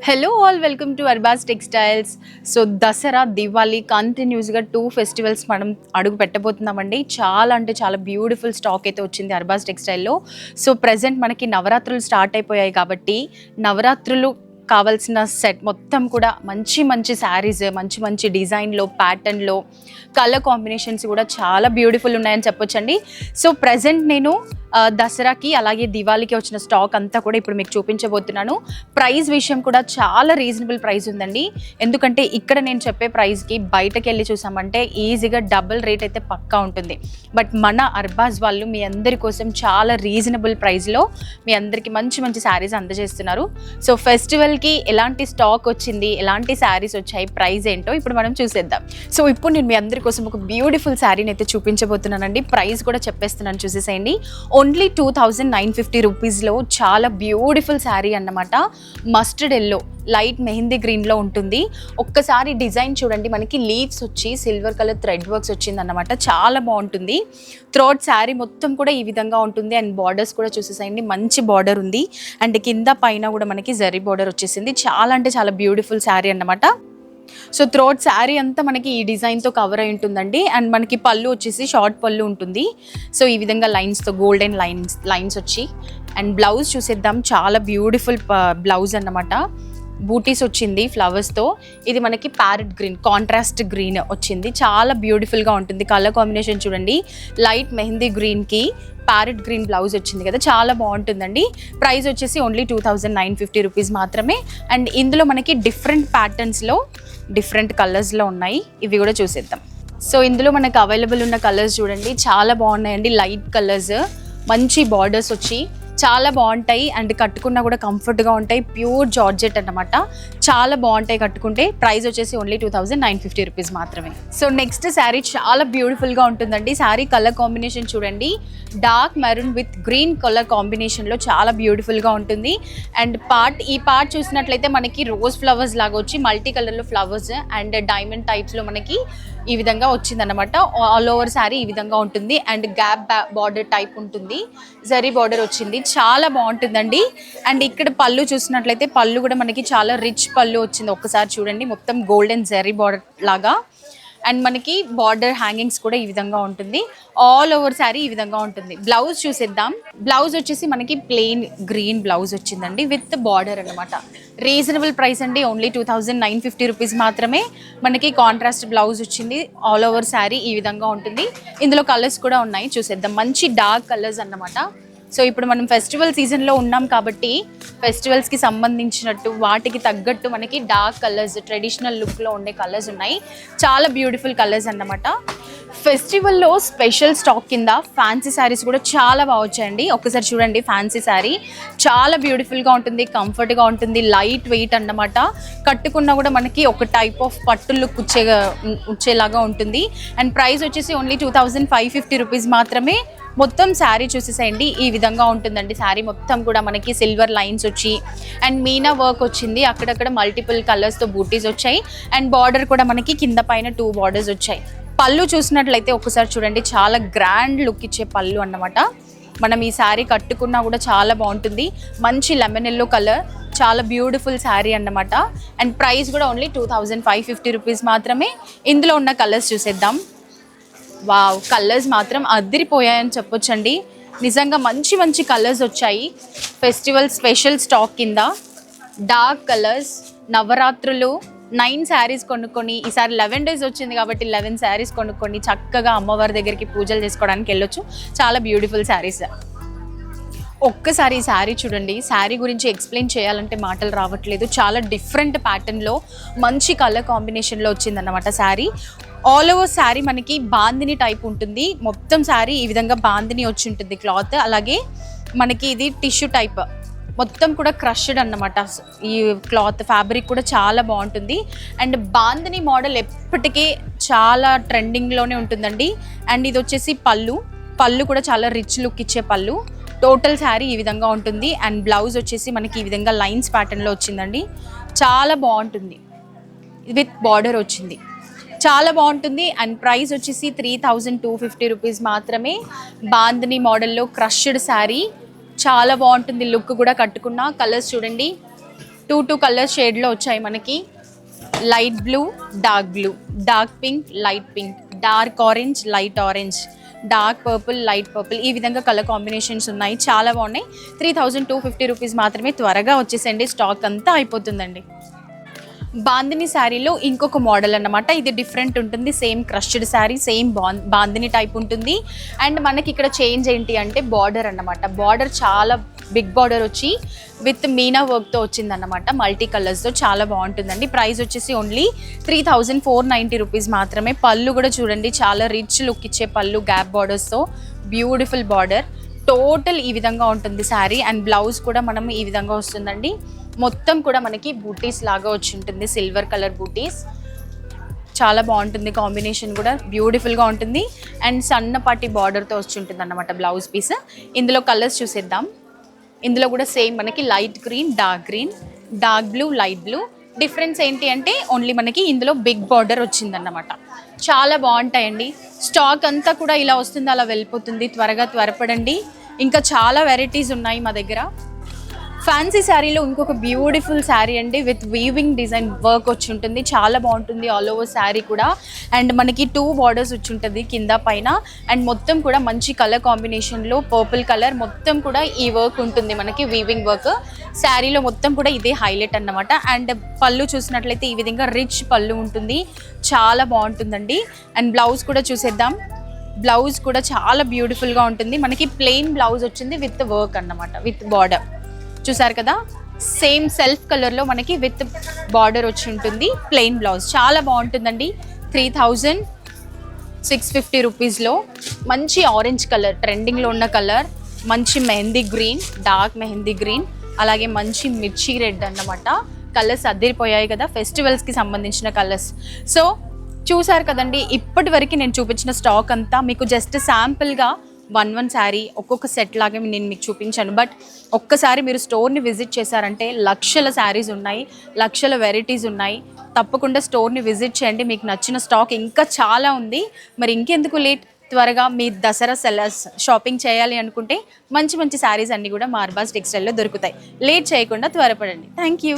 Hello all, welcome to Arbaz textiles. So Dasara Diwali కంటిన్యూస్గా 2 festivals మనం అడుగు పెట్టబోతున్నామండి. చాలా అంటే చాలా బ్యూటిఫుల్ స్టాక్ అయితే వచ్చింది అర్బాస్ టెక్స్టైల్లో. సో ప్రజెంట్ మనకి నవరాత్రులు స్టార్ట్ అయిపోయాయి కాబట్టి నవరాత్రులు కావాల్సిన సెట్ మొత్తం కూడా మంచి మంచి శారీస్, మంచి మంచి డిజైన్లో, ప్యాటర్న్లో, కలర్ కాంబినేషన్స్ కూడా చాలా బ్యూటిఫుల్ ఉన్నాయని చెప్పొచ్చండి. సో ప్రజెంట్ నేను దసరాకి అలాగే దివాళీకి వచ్చిన స్టాక్ అంతా కూడా ఇప్పుడు మీకు చూపించబోతున్నాను. ప్రైస్ విషయం కూడా చాలా రీజనబుల్ ప్రైస్ ఉందండి. ఎందుకంటే ఇక్కడ నేను చెప్పే ప్రైస్కి బయటకు వెళ్ళి చూసామంటే ఈజీగా డబుల్ రేట్ అయితే పక్కా ఉంటుంది. బట్ మన అర్బాస్ వాళ్ళు మీ అందరి కోసం చాలా రీజనబుల్ ప్రైస్లో మీ అందరికీ మంచి మంచి శారీస్ అందజేస్తున్నారు. సో ఫెస్టివల్కి ఎలాంటి స్టాక్ వచ్చింది, ఎలాంటి శారీస్ వచ్చాయి, ప్రైస్ ఏంటో ఇప్పుడు మనం చూసేద్దాం. సో ఇప్పుడు నేను మీ అందరి కోసం ఒక బ్యూటిఫుల్ శారీని అయితే చూపించబోతున్నానండి. ప్రైస్ కూడా చెప్పేస్తున్నాను, చూసేసేయండి. ఓన్లీ 2950 రూపీస్లో చాలా బ్యూటిఫుల్ శారీ అన్నమాట. మస్టర్డ్ ఎల్లో, లైట్ మెహందీ గ్రీన్లో ఉంటుంది. ఒక్కసారి డిజైన్ చూడండి, మనకి లీవ్స్ వచ్చి సిల్వర్ కలర్ థ్రెడ్ వర్క్స్ వచ్చింది అన్నమాట. చాలా బాగుంటుంది. త్రోట్ శారీ మొత్తం కూడా ఈ విధంగా ఉంటుంది. అండ్ బార్డర్స్ కూడా చూసేసేయండి, మంచి బార్డర్ ఉంది. అండ్ కింద పైన కూడా మనకి జరీ బార్డర్ వచ్చేసింది. చాలా అంటే చాలా బ్యూటిఫుల్ శారీ అన్నమాట. సో త్రోట్ శారీ అంతా మనకి ఈ డిజైన్తో కవర్ అయి ఉంటుందండి. అండ్ మనకి పళ్ళు వచ్చేసి షార్ట్ పళ్ళు ఉంటుంది. సో ఈ విధంగా లైన్స్తో గోల్డెన్ లైన్స్ వచ్చి. అండ్ బ్లౌజ్ చూసేద్దాం. చాలా బ్యూటిఫుల్ బ్లౌజ్ అన్నమాట. బూటీస్ వచ్చింది ఫ్లవర్స్తో. ఇది మనకి ప్యారెట్ గ్రీన్, కాంట్రాస్ట్ గ్రీన్ వచ్చింది. చాలా బ్యూటిఫుల్గా ఉంటుంది. కలర్ కాంబినేషన్ చూడండి, లైట్ మెహందీ గ్రీన్కి ప్యారెట్ గ్రీన్ బ్లౌజ్ వచ్చింది కదా, చాలా బాగుంటుందండి. ప్రైస్ వచ్చేసి ఓన్లీ 2950 రూపీస్ మాత్రమే. అండ్ ఇందులో మనకి డిఫరెంట్ ప్యాటర్న్స్లో డిఫరెంట్ కలర్స్లో ఉన్నాయి. ఇవి కూడా చూసేద్దాం. సో ఇందులో మనకు అవైలబుల్ ఉన్న కలర్స్ చూడండి, చాలా బాగున్నాయండి. లైట్ కలర్స్, మంచి బార్డర్స్ వచ్చి చాలా బాగుంటాయి. అండ్ కట్టుకున్నా కూడా కంఫర్ట్గా ఉంటాయి. ప్యూర్ జార్జెట్ అన్నమాట. చాలా బాగుంటాయి కట్టుకుంటే. ప్రైస్ వచ్చేసి ఓన్లీ 2950 రూపీస్ మాత్రమే. సో నెక్స్ట్ శారీ చాలా బ్యూటిఫుల్గా ఉంటుందండి. శారీ కలర్ కాంబినేషన్ చూడండి, dark maroon with green colour కాంబినేషన్లో చాలా బ్యూటిఫుల్గా ఉంటుంది. అండ్ ఈ పార్ట్ చూసినట్లయితే మనకి రోజ్ ఫ్లవర్స్ లాగా వచ్చి మల్టీ కలర్లో ఫ్లవర్స్ అండ్ డైమండ్ టైప్స్లో మనకి ఈ విధంగా వచ్చిందనమాట. ఆల్ ఓవర్ శారీ ఈ విధంగా ఉంటుంది. అండ్ గ్యాప్ బార్డర్ టైప్ ఉంటుంది. జరీ బార్డర్ వచ్చింది. చాలా బాగుంటుందండి. అండ్ ఇక్కడ పళ్ళు చూసినట్లయితే పళ్ళు కూడా మనకి చాలా రిచ్ పళ్ళు వచ్చింది. ఒక్కసారి చూడండి, మొత్తం గోల్డెన్ జరీ బార్డర్ లాగా. అండ్ మనకి బార్డర్ హ్యాంగింగ్స్ కూడా ఈ విధంగా ఉంటుంది. ఆల్ ఓవర్ శారీ ఈ విధంగా ఉంటుంది. బ్లౌజ్ చూసేద్దాం. బ్లౌజ్ వచ్చేసి మనకి ప్లెయిన్ గ్రీన్ బ్లౌజ్ వచ్చిందండి విత్ బార్డర్ అనమాట. రీజనబుల్ ప్రైస్ అండి, ఓన్లీ 2950 రూపీస్ మాత్రమే. మనకి కాంట్రాస్ట్ బ్లౌజ్ వచ్చింది. ఆల్ ఓవర్ శారీ ఈ విధంగా ఉంటుంది. ఇందులో కలర్స్ కూడా ఉన్నాయి, చూసేద్దాం. మంచి డార్క్ కలర్స్ అన్నమాట. సో ఇప్పుడు మనం ఫెస్టివల్ సీజన్లో ఉన్నాం కాబట్టి ఫెస్టివల్స్కి సంబంధించినట్టు వాటికి తగ్గట్టు మనకి డార్క్ కలర్స్, ట్రెడిషనల్ లుక్లో ఉండే కలర్స్ ఉన్నాయి. చాలా బ్యూటిఫుల్ కలర్స్ అన్నమాట. ఫెస్టివల్లో స్పెషల్ స్టాక్ కింద ఫ్యాన్సీ శారీస్ కూడా చాలా బాగా వచ్చాయండి. ఒకసారి చూడండి, ఫ్యాన్సీ శారీ చాలా బ్యూటిఫుల్గా ఉంటుంది, కంఫర్ట్గా ఉంటుంది, లైట్ వెయిట్ అన్నమాట. కట్టుకున్నా కూడా మనకి ఒక టైప్ ఆఫ్ పట్టు లుక్ వచ్చేలాగా ఉంటుంది. అండ్ ప్రైస్ వచ్చేసి ఓన్లీ 2550 రూపీస్ మాత్రమే. మొత్తం శారీ చూసేసేయండి, ఈ విధంగా ఉంటుందండి. శారీ మొత్తం కూడా మనకి సిల్వర్ లైన్స్ వచ్చి అండ్ మీనా వర్క్ వచ్చింది. అక్కడక్కడ మల్టిపుల్ కలర్స్తో బూటీస్ వచ్చాయి. అండ్ బార్డర్ కూడా మనకి కింద పైన 2 బార్డర్స్ వచ్చాయి. పళ్ళు చూసినట్లయితే ఒకసారి చూడండి, చాలా గ్రాండ్ లుక్ ఇచ్చే పళ్ళు అన్నమాట. మనం ఈ శారీ కట్టుకున్నా కూడా చాలా బాగుంటుంది. మంచి లెమన్ ఎల్లో కలర్, చాలా బ్యూటిఫుల్ శారీ అన్నమాట. అండ్ ప్రైస్ కూడా ఓన్లీ 2550 రూపీస్ మాత్రమే. ఇందులో ఉన్న కలర్స్ చూసేద్దాం. వావ్, కలర్స్ మాత్రం అదిరిపోయాయని చెప్పొచ్చండి. నిజంగా మంచి మంచి కలర్స్ వచ్చాయి. ఫెస్టివల్ స్పెషల్ స్టాక్ కింద డార్క్ కలర్స్. నవరాత్రులు 9 శారీస్ కొనుక్కొని, ఈసారి 11 డేస్ వచ్చింది కాబట్టి 11 శారీస్ కొనుక్కొని చక్కగా అమ్మవారి దగ్గరికి పూజలు చేసుకోవడానికి వెళ్ళొచ్చు. చాలా బ్యూటిఫుల్ శారీస్. ఒక్కసారి ఈ శారీ చూడండి. శారీ గురించి ఎక్స్ప్లెయిన్ చేయాలంటే మాటలు రావట్లేదు. చాలా డిఫరెంట్ ప్యాటర్న్లో మంచి కలర్ కాంబినేషన్లో వచ్చిందన్నమాట శారీ. ఆల్ ఓవర్ శారీ మనకి బాందిని టైప్ ఉంటుంది. మొత్తం శారీ ఈ విధంగా బాందిని వచ్చి ఉంటుంది క్లాత్. అలాగే మనకి ఇది టిష్యూ టైప్, మొత్తం కూడా క్రష్డ్ అన్నమాట. ఈ క్లాత్ ఫ్యాబ్రిక్ కూడా చాలా బాగుంటుంది. అండ్ బాందిని మోడల్ ఎప్పటికీ చాలా ట్రెండింగ్లోనే ఉంటుందండి. అండ్ ఇది వచ్చేసి పళ్ళు కూడా చాలా రిచ్ లుక్ ఇచ్చే పళ్ళు. టోటల్ శారీ ఈ విధంగా ఉంటుంది. అండ్ బ్లౌజ్ వచ్చేసి మనకి ఈ విధంగా లైన్స్ ప్యాటర్న్లో వచ్చిందండి. చాలా బాగుంటుంది, విత్ బార్డర్ వచ్చింది. చాలా బాగుంటుంది. అండ్ ప్రైస్ వచ్చేసి 3250 రూపీస్ మాత్రమే. బాందిని మోడల్లో క్రష్డ్ శారీ చాలా బాగుంటుంది. లుక్ కూడా కట్టుకున్న కలర్స్ చూడండి, టూ కలర్ షేడ్లో వచ్చాయి మనకి. Light blue, dark pink, light pink, dark orange, light orange, dark purple, light purple, ఈ విధంగా కలర్ కాంబినేషన్స్ ఉన్నాయి. చాలా బాగున్నాయి. 3250 రూపీస్ మాత్రమే. త్వరగా వచ్చేసండి, స్టాక్ అంతా అయిపోతుందండి. బాందిని శారీలో ఇంకొక మోడల్ అన్నమాట. ఇది డిఫరెంట్ ఉంటుంది. Same crushed sari, same bandhani type ఉంటుంది. అండ్ మనకి ఇక్కడ చేంజ్ ఏంటి అంటే బార్డర్ అన్నమాట. బార్డర్ చాలా బిగ్ బార్డర్ వచ్చి విత్ మీనా వర్క్తో వచ్చిందన్నమాట. మల్టీ కలర్స్తో చాలా బాగుంటుందండి. ప్రైస్ వచ్చేసి ఓన్లీ 3490 రూపీస్ మాత్రమే. పళ్ళు కూడా చూడండి, చాలా రిచ్ లుక్ ఇచ్చే పళ్ళు, గ్యాప్ బార్డర్స్తో బ్యూటిఫుల్ బార్డర్. టోటల్ ఈ విధంగా ఉంటుంది శారీ. అండ్ బ్లౌజ్ కూడా మనం ఈ విధంగా వస్తుందండి. మొత్తం కూడా మనకి బూటీస్ లాగా వచ్చి ఉంటుంది, సిల్వర్ కలర్ బూటీస్. చాలా బాగుంటుంది, కాంబినేషన్ కూడా బ్యూటిఫుల్గా ఉంటుంది. అండ్ సన్నపాటి బార్డర్తో వచ్చి ఉంటుంది అన్నమాట బ్లౌజ్ పీస్. ఇందులో కలర్స్ చూసేద్దాం. ఇందులో కూడా సేమ్ మనకి light green, dark blue, light blue. Difference ఏంటి అంటే ఓన్లీ మనకి ఇందులో బిగ్ బార్డర్ వచ్చిందన్నమాట. చాలా బాగుంటాయండి. స్టాక్ అంతా కూడా ఇలా వస్తుంది, అలా వెళ్ళిపోతుంది. త్వరపడండి. ఇంకా చాలా వెరైటీస్ ఉన్నాయి మా దగ్గర. ఫ్యాన్సీ శారీలో ఇంకొక బ్యూటిఫుల్ శారీ అండి, విత్ వీవింగ్ డిజైన్ వర్క్ వచ్చి ఉంటుంది. చాలా బాగుంటుంది ఆల్ ఓవర్ శారీ కూడా. అండ్ మనకి 2 బార్డర్స్ వచ్చి ఉంటుంది కింద పైన. అండ్ మొత్తం కూడా మంచి కలర్ కాంబినేషన్లో పర్పుల్ కలర్ మొత్తం కూడా ఈ వర్క్ ఉంటుంది మనకి, వీవింగ్ వర్క్. శారీలో మొత్తం కూడా ఇదే హైలైట్ అన్నమాట. అండ్ పళ్ళు చూసినట్లయితే ఈ విధంగా రిచ్ పళ్ళు ఉంటుంది, చాలా బాగుంటుందండి. అండ్ బ్లౌజ్ కూడా చూసేద్దాం. బ్లౌజ్ కూడా చాలా బ్యూటిఫుల్గా ఉంటుంది. మనకి ప్లెయిన్ బ్లౌజ్ వచ్చింది విత్ వర్క్ అన్నమాట, విత్ బార్డర్. చూసారు కదా, సేమ్ సెల్ఫ్ కలర్లో మనకి విత్ బార్డర్ వచ్చి ఉంటుంది. ప్లెయిన్ బ్లౌజ్ చాలా బాగుంటుందండి. 3650 రూపీస్లో మంచి ఆరెంజ్ కలర్, ట్రెండింగ్లో ఉన్న కలర్, మంచి mehndi green, dark mehndi green, అలాగే మంచి మిర్చి రెడ్ అన్నమాట. కలర్స్ అదిరిపోయాయి కదా, ఫెస్టివల్స్కి సంబంధించిన కలర్స్. సో చూసారు కదండి, ఇప్పటి వరకు నేను చూపించిన స్టాక్ అంతా మీకు జస్ట్ శాంపుల్గా వన్ శారీ ఒక్కొక్క సెట్ లాగా నేను మీకు చూపించాను. బట్ ఒక్కసారి మీరు స్టోర్ని విజిట్ చేశారంటే లక్షల శారీస్ ఉన్నాయి, లక్షల వెరైటీస్ ఉన్నాయి. తప్పకుండా స్టోర్ని విజిట్ చేయండి, మీకు నచ్చిన స్టాక్ ఇంకా చాలా ఉంది. మరి ఇంకెందుకు లేట్, త్వరగా మీ దసరా సెల్లర్స్ షాపింగ్ చేయాలి అనుకుంటే మంచి మంచి శారీస్ అన్నీ కూడా మా అర్బాజ్ టెక్స్టైల్లో దొరుకుతాయి. లేట్ చేయకుండా త్వరపడండి. Thank you.